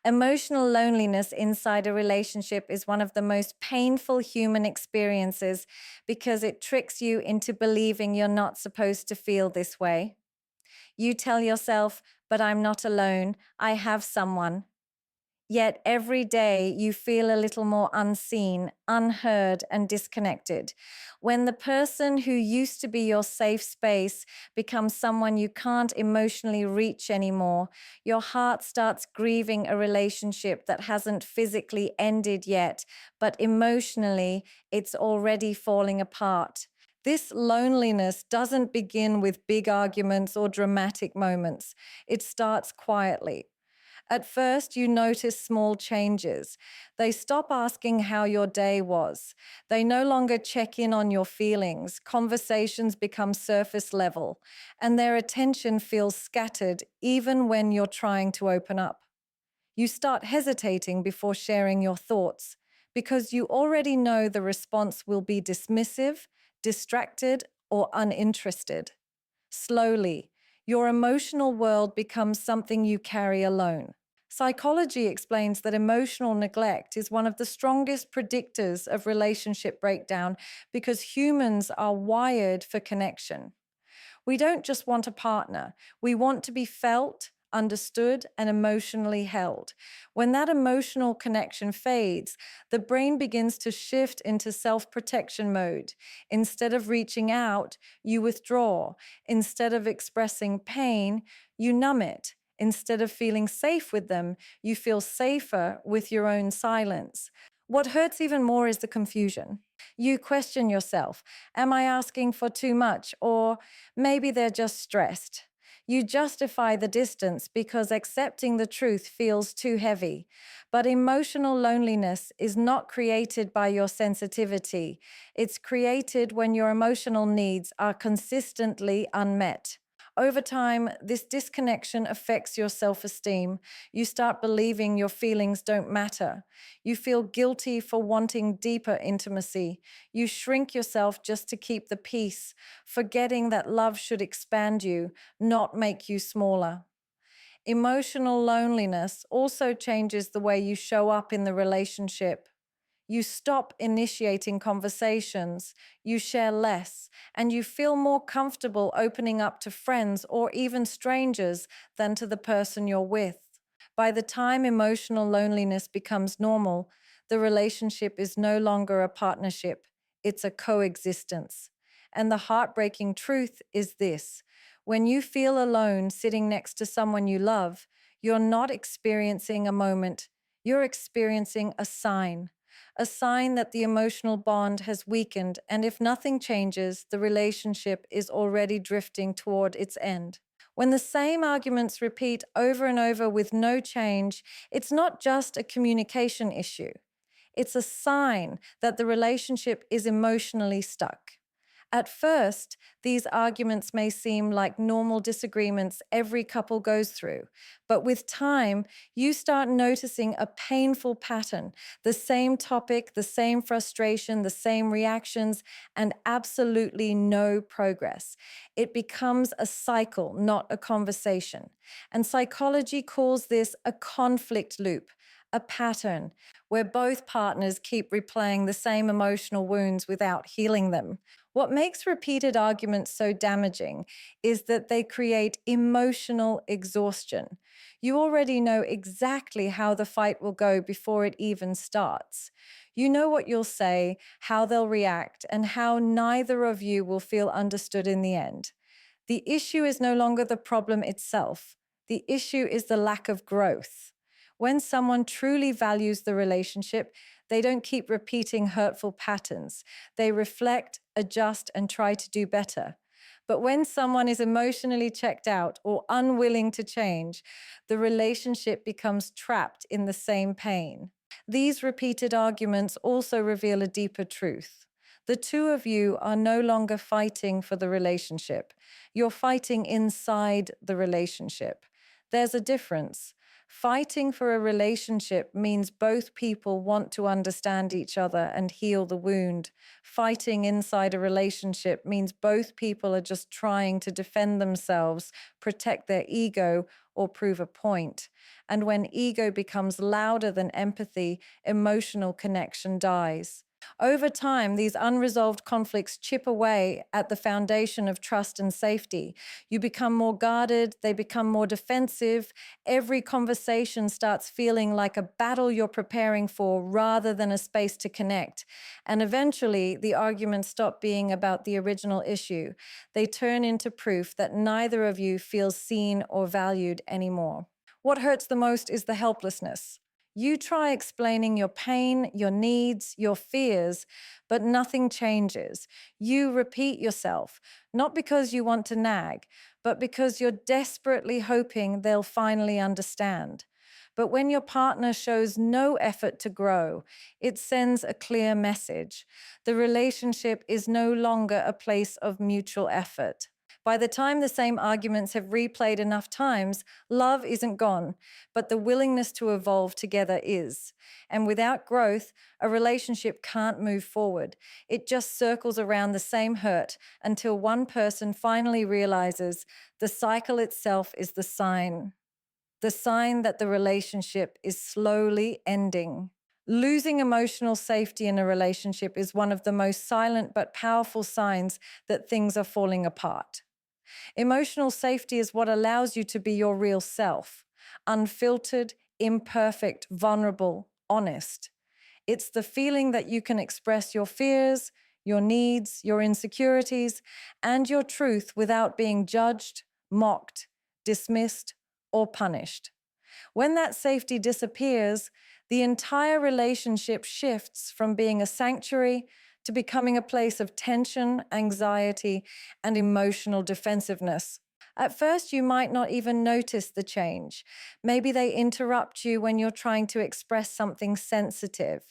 Emotional loneliness inside a relationship is one of the most painful human experiences because it tricks you into believing you're not supposed to feel this way. You tell yourself, but I'm not alone, I have someone. Yet every day you feel a little more unseen, unheard, and disconnected. When the person who used to be your safe space becomes someone you can't emotionally reach anymore, your heart starts grieving a relationship that hasn't physically ended yet, but emotionally it's already falling apart. This loneliness doesn't begin with big arguments or dramatic moments. It starts quietly. At first, you notice small changes. They stop asking how your day was. They no longer check in on your feelings. Conversations become surface level, and their attention feels scattered even when you're trying to open up. You start hesitating before sharing your thoughts because you already know the response will be dismissive, distracted, or uninterested. Slowly, your emotional world becomes something you carry alone. Psychology explains that emotional neglect is one of the strongest predictors of relationship breakdown because humans are wired for connection. We don't just want a partner, we want to be felt, understood, and emotionally held. When that emotional connection fades, the brain begins to shift into self-protection mode. Instead of reaching out, you withdraw. Instead of expressing pain, you numb it. Instead of feeling safe with them, you feel safer with your own silence. What hurts even more is the confusion. You question yourself. Am I asking for too much? Or maybe they're just stressed. You justify the distance because accepting the truth feels too heavy. But emotional loneliness is not created by your sensitivity. It's created when your emotional needs are consistently unmet. Over time, this disconnection affects your self-esteem. You start believing your feelings don't matter. You feel guilty for wanting deeper intimacy. You shrink yourself just to keep the peace, forgetting that love should expand you, not make you smaller. Emotional loneliness also changes the way you show up in the relationship. You stop initiating conversations, you share less, and you feel more comfortable opening up to friends or even strangers than to the person you're with. By the time emotional loneliness becomes normal, the relationship is no longer a partnership, it's a coexistence. And the heartbreaking truth is this: when you feel alone sitting next to someone you love, you're not experiencing a moment, you're experiencing a sign that the emotional bond has weakened, and if nothing changes, the relationship is already drifting toward its end. When the same arguments repeat over and over with no change, it's not just a communication issue. It's a sign that the relationship is emotionally stuck. At first, these arguments may seem like normal disagreements every couple goes through, but with time, you start noticing a painful pattern, the same topic, the same frustration, the same reactions, and absolutely no progress. It becomes a cycle, not a conversation. And psychology calls this a conflict loop, a pattern where both partners keep replaying the same emotional wounds without healing them. What makes repeated arguments so damaging is that they create emotional exhaustion. You already know exactly how the fight will go before it even starts. You know what you'll say, how they'll react, and how neither of you will feel understood in the end. The issue is no longer the problem itself. The issue is the lack of growth. When someone truly values the relationship, they don't keep repeating hurtful patterns. They reflect, adjust, and try to do better. But when someone is emotionally checked out or unwilling to change, the relationship becomes trapped in the same pain. These repeated arguments also reveal a deeper truth. The two of you are no longer fighting for the relationship. You're fighting inside the relationship. There's a difference. Fighting for a relationship means both people want to understand each other and heal the wound. Fighting inside a relationship means both people are just trying to defend themselves, protect their ego, or prove a point. And when ego becomes louder than empathy, emotional connection dies. Over time, these unresolved conflicts chip away at the foundation of trust and safety. You become more guarded, they become more defensive. Every conversation starts feeling like a battle you're preparing for rather than a space to connect. And eventually, the arguments stop being about the original issue. They turn into proof that neither of you feels seen or valued anymore. What hurts the most is the helplessness. You try explaining your pain, your needs, your fears, but nothing changes. You repeat yourself, not because you want to nag, but because you're desperately hoping they'll finally understand. But when your partner shows no effort to grow, it sends a clear message. The relationship is no longer a place of mutual effort. By the time the same arguments have replayed enough times, love isn't gone, but the willingness to evolve together is. And without growth, a relationship can't move forward. It just circles around the same hurt until one person finally realizes the cycle itself is the sign that the relationship is slowly ending. Losing emotional safety in a relationship is one of the most silent but powerful signs that things are falling apart. Emotional safety is what allows you to be your real self, unfiltered, imperfect, vulnerable, honest. It's the feeling that you can express your fears, your needs, your insecurities, and your truth without being judged, mocked, dismissed, or punished. When that safety disappears, the entire relationship shifts from being a sanctuary to becoming a place of tension, anxiety, and emotional defensiveness. At first, you might not even notice the change. Maybe they interrupt you when you're trying to express something sensitive.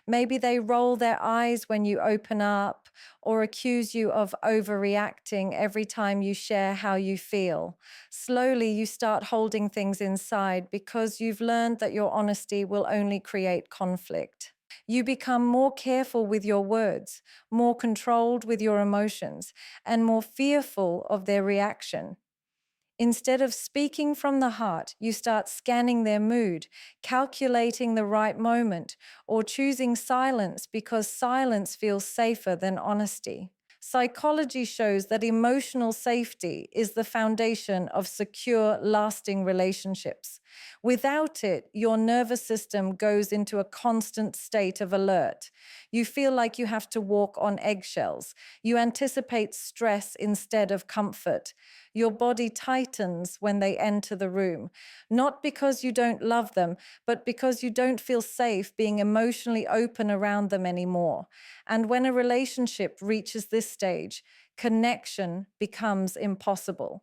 Maybe they roll their eyes when you open up or accuse you of overreacting every time you share how you feel. Slowly, you start holding things inside because you've learned that your honesty will only create conflict. You become more careful with your words, more controlled with your emotions, and more fearful of their reaction. Instead of speaking from the heart, you start scanning their mood, calculating the right moment, or choosing silence because silence feels safer than honesty. Psychology shows that emotional safety is the foundation of secure, lasting relationships. Without it, your nervous system goes into a constant state of alert. You feel like you have to walk on eggshells. You anticipate stress instead of comfort. Your body tightens when they enter the room, not because you don't love them, but because you don't feel safe being emotionally open around them anymore. And when a relationship reaches this stage, connection becomes impossible.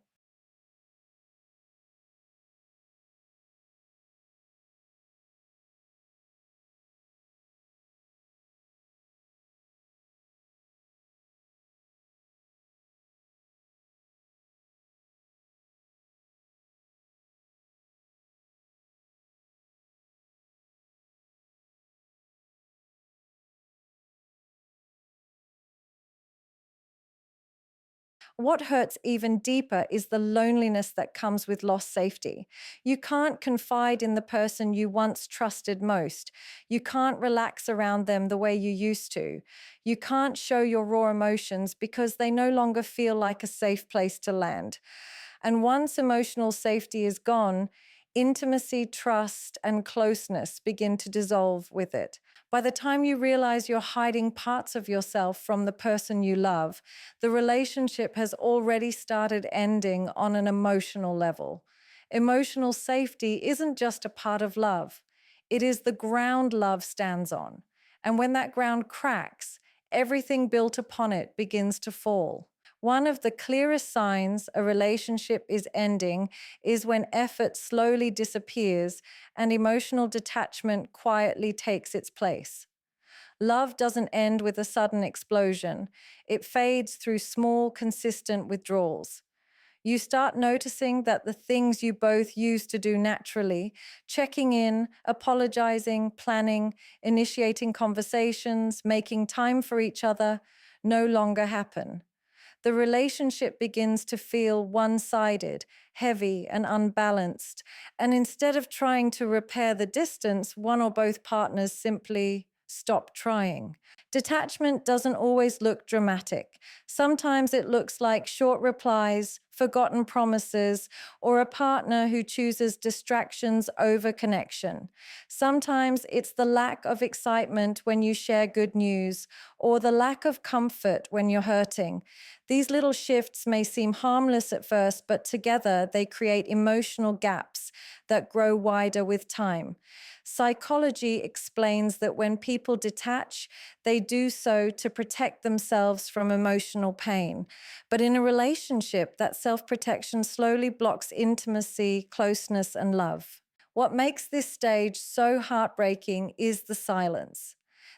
What hurts even deeper is the loneliness that comes with lost safety. You can't confide in the person you once trusted most. You can't relax around them the way you used to. You can't show your raw emotions because they no longer feel like a safe place to land. And once emotional safety is gone, intimacy, trust, and closeness begin to dissolve with it. By the time you realize you're hiding parts of yourself from the person you love, the relationship has already started ending on an emotional level. Emotional safety isn't just a part of love, it is the ground love stands on. And when that ground cracks, everything built upon it begins to fall. One of the clearest signs a relationship is ending is when effort slowly disappears and emotional detachment quietly takes its place. Love doesn't end with a sudden explosion. It fades through small, consistent withdrawals. You start noticing that the things you both used to do naturally, checking in, apologizing, planning, initiating conversations, making time for each other, no longer happen. The relationship begins to feel one sided, heavy, and unbalanced. And instead of trying to repair the distance, one or both partners simply stop trying. Detachment doesn't always look dramatic. Sometimes it looks like short replies, forgotten promises, or a partner who chooses distractions over connection. Sometimes it's the lack of excitement when you share good news, or the lack of comfort when you're hurting. These little shifts may seem harmless at first, but together they create emotional gaps that grow wider with time. Psychology explains that when people detach, they do so to protect themselves from emotional pain. But in a relationship, that self-protection slowly blocks intimacy, closeness, and love. What makes this stage so heartbreaking is the silence.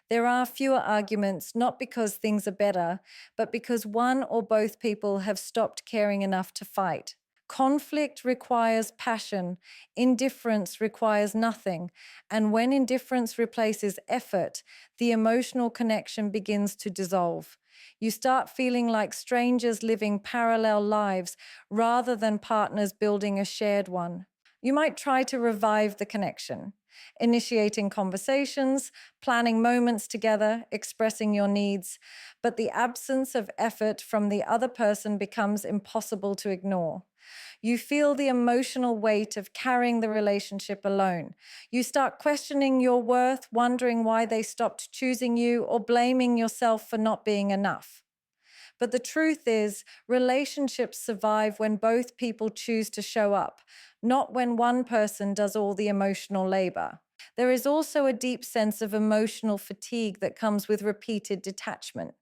There are fewer arguments, not because things are better, but because one or both people have stopped caring enough to fight. Conflict requires passion, indifference requires nothing, and when indifference replaces effort, the emotional connection begins to dissolve. You start feeling like strangers living parallel lives rather than partners building a shared one. You might try to revive the connection, initiating conversations, planning moments together, expressing your needs, but the absence of effort from the other person becomes impossible to ignore. You feel the emotional weight of carrying the relationship alone. You start questioning your worth, wondering why they stopped choosing you, or blaming yourself for not being enough. But the truth is, relationships survive when both people choose to show up, not when one person does all the emotional labor. There is also a deep sense of emotional fatigue that comes with repeated detachment.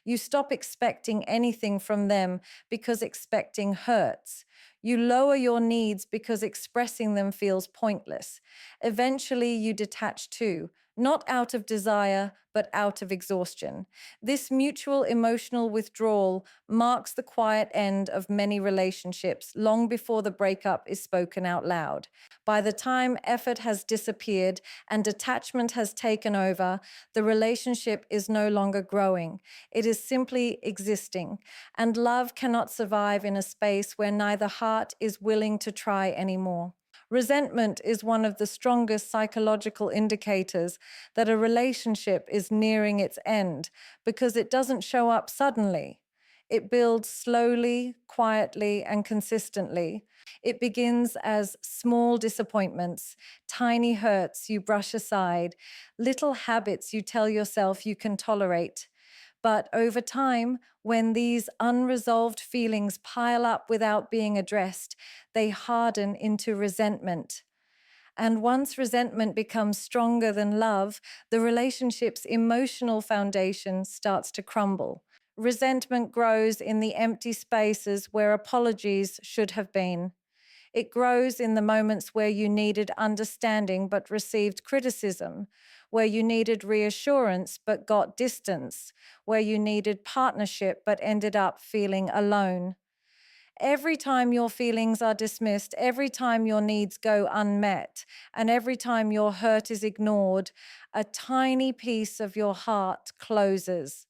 You stop expecting anything from them because expecting hurts. You lower your needs because expressing them feels pointless. Eventually, you detach too, not out of desire, but out of exhaustion. This mutual emotional withdrawal marks the quiet end of many relationships long before the breakup is spoken out loud. By the time effort has disappeared and detachment has taken over, the relationship is no longer growing. It is simply existing, and love cannot survive in a space where neither heart is willing to try anymore. Resentment is one of the strongest psychological indicators that a relationship is nearing its end because it doesn't show up suddenly. It builds slowly, quietly, and consistently. It begins as small disappointments, tiny hurts you brush aside, little habits you tell yourself you can tolerate. But over time, when these unresolved feelings pile up without being addressed, they harden into resentment. And once resentment becomes stronger than love, the relationship's emotional foundation starts to crumble. Resentment grows in the empty spaces where apologies should have been. It grows in the moments where you needed understanding but received criticism, where you needed reassurance but got distance, where you needed partnership but ended up feeling alone. Every time your feelings are dismissed, every time your needs go unmet, and every time your hurt is ignored, a tiny piece of your heart closes.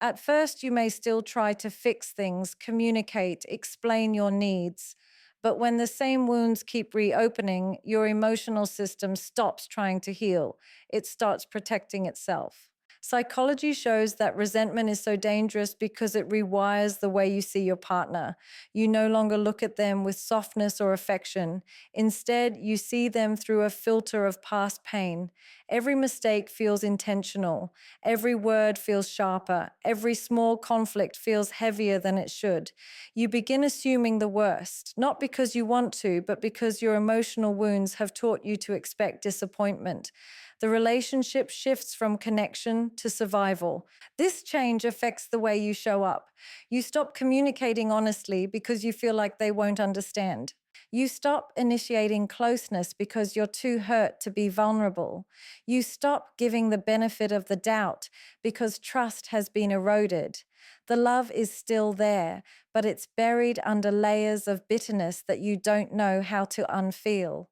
At first, you may still try to fix things, communicate, explain your needs. But when the same wounds keep reopening, your emotional system stops trying to heal. It starts protecting itself. Psychology shows that resentment is so dangerous because it rewires the way you see your partner. You no longer look at them with softness or affection. Instead, you see them through a filter of past pain. Every mistake feels intentional. Every word feels sharper. Every small conflict feels heavier than it should. You begin assuming the worst, not because you want to, but because your emotional wounds have taught you to expect disappointment. The relationship shifts from connection to survival. This change affects the way you show up. You stop communicating honestly because you feel like they won't understand. You stop initiating closeness because you're too hurt to be vulnerable. You stop giving the benefit of the doubt because trust has been eroded. The love is still there, but it's buried under layers of bitterness that you don't know how to unfeel.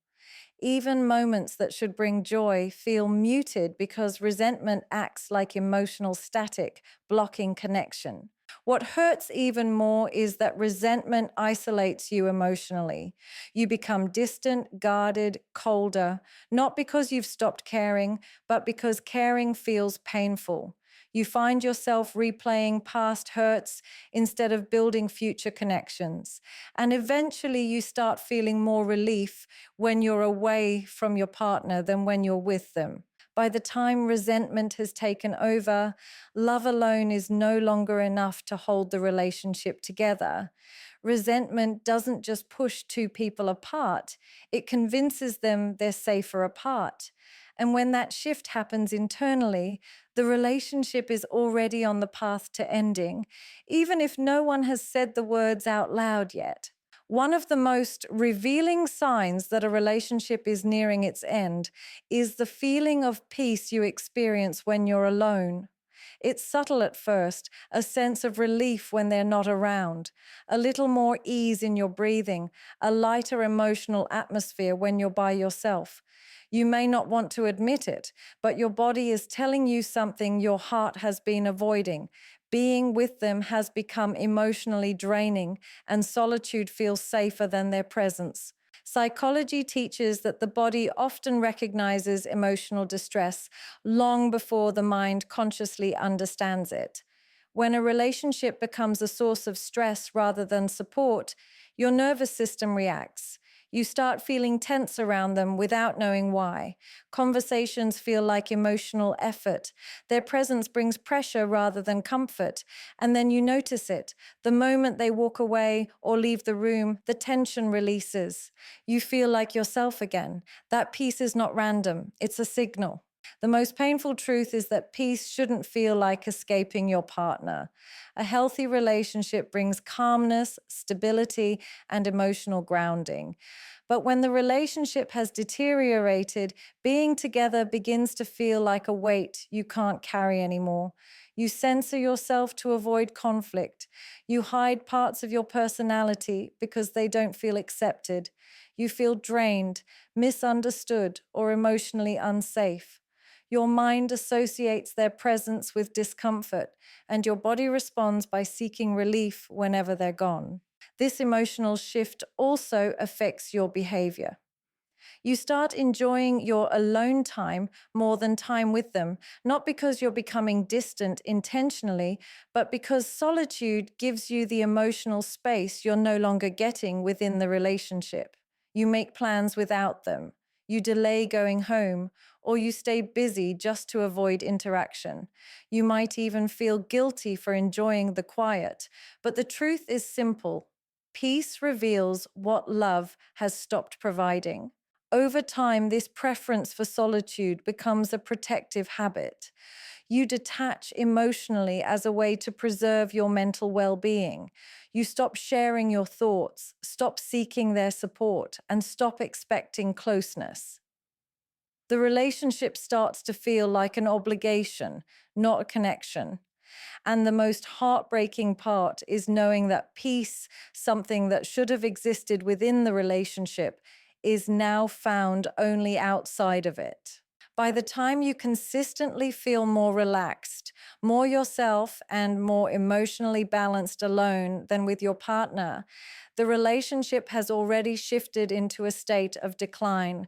Even moments that should bring joy feel muted because resentment acts like emotional static, blocking connection. What hurts even more is that resentment isolates you emotionally. You become distant, guarded, colder, not because you've stopped caring, but because caring feels painful. You find yourself replaying past hurts instead of building future connections. And eventually you start feeling more relief when you're away from your partner than when you're with them. By the time resentment has taken over, love alone is no longer enough to hold the relationship together. Resentment doesn't just push two people apart, it convinces them they're safer apart. And when that shift happens internally, the relationship is already on the path to ending, even if no one has said the words out loud yet. One of the most revealing signs that a relationship is nearing its end is the feeling of peace you experience when you're alone. It's subtle at first, a sense of relief when they're not around, a little more ease in your breathing, a lighter emotional atmosphere when you're by yourself. You may not want to admit it, but your body is telling you something your heart has been avoiding. Being with them has become emotionally draining, and solitude feels safer than their presence. Psychology teaches that the body often recognizes emotional distress long before the mind consciously understands it. When a relationship becomes a source of stress rather than support, your nervous system reacts. You start feeling tense around them without knowing why. Conversations feel like emotional effort. Their presence brings pressure rather than comfort. And then you notice it. The moment they walk away or leave the room, the tension releases. You feel like yourself again. That peace is not random, it's a signal. The most painful truth is that peace shouldn't feel like escaping your partner. A healthy relationship brings calmness, stability, and emotional grounding. But when the relationship has deteriorated, being together begins to feel like a weight you can't carry anymore. You censor yourself to avoid conflict. You hide parts of your personality because they don't feel accepted. You feel drained, misunderstood, or emotionally unsafe. Your mind associates their presence with discomfort, and your body responds by seeking relief whenever they're gone. This emotional shift also affects your behavior. You start enjoying your alone time more than time with them, not because you're becoming distant intentionally, but because solitude gives you the emotional space you're no longer getting within the relationship. You make plans without them. You delay going home, or you stay busy just to avoid interaction. You might even feel guilty for enjoying the quiet. But the truth is simple. Peace reveals what love has stopped providing. Over time, this preference for solitude becomes a protective habit. You detach emotionally as a way to preserve your mental well-being. You stop sharing your thoughts, stop seeking their support, and stop expecting closeness. The relationship starts to feel like an obligation, not a connection. And the most heartbreaking part is knowing that peace, something that should have existed within the relationship, is now found only outside of it. By the time you consistently feel more relaxed, more yourself, and more emotionally balanced alone than with your partner, the relationship has already shifted into a state of decline.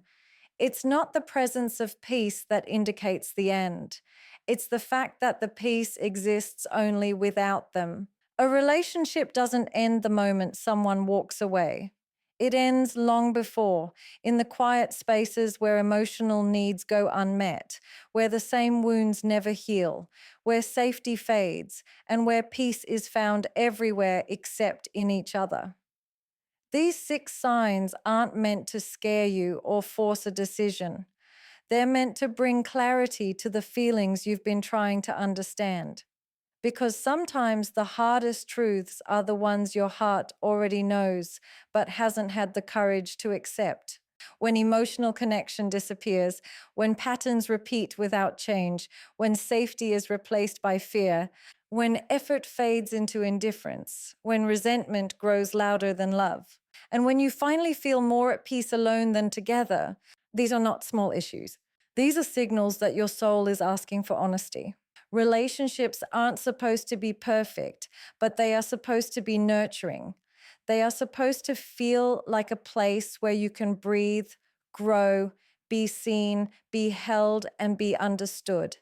It's not the presence of peace that indicates the end. It's the fact that the peace exists only without them. A relationship doesn't end the moment someone walks away. It ends long before, in the quiet spaces where emotional needs go unmet, where the same wounds never heal, where safety fades, and where peace is found everywhere except in each other. These 6 signs aren't meant to scare you or force a decision. They're meant to bring clarity to the feelings you've been trying to understand. Because sometimes the hardest truths are the ones your heart already knows, but hasn't had the courage to accept. When emotional connection disappears, when patterns repeat without change, when safety is replaced by fear, when effort fades into indifference, when resentment grows louder than love, and when you finally feel more at peace alone than together. These are not small issues. These are signals that your soul is asking for honesty. Relationships aren't supposed to be perfect, but they are supposed to be nurturing. They are supposed to feel like a place where you can breathe, grow, be seen, be held, and be understood.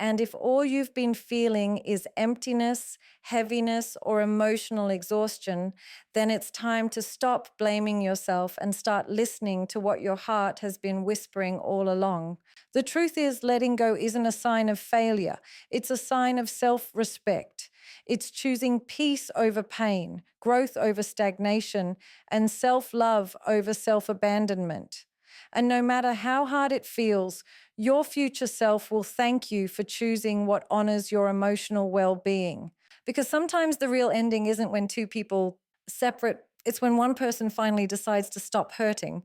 And if all you've been feeling is emptiness, heaviness, or emotional exhaustion, then it's time to stop blaming yourself and start listening to what your heart has been whispering all along. The truth is, letting go isn't a sign of failure, it's a sign of self-respect. It's choosing peace over pain, growth over stagnation, and self-love over self-abandonment. And no matter how hard it feels, your future self will thank you for choosing what honors your emotional well-being. Because sometimes the real ending isn't when two people separate, it's when one person finally decides to stop hurting.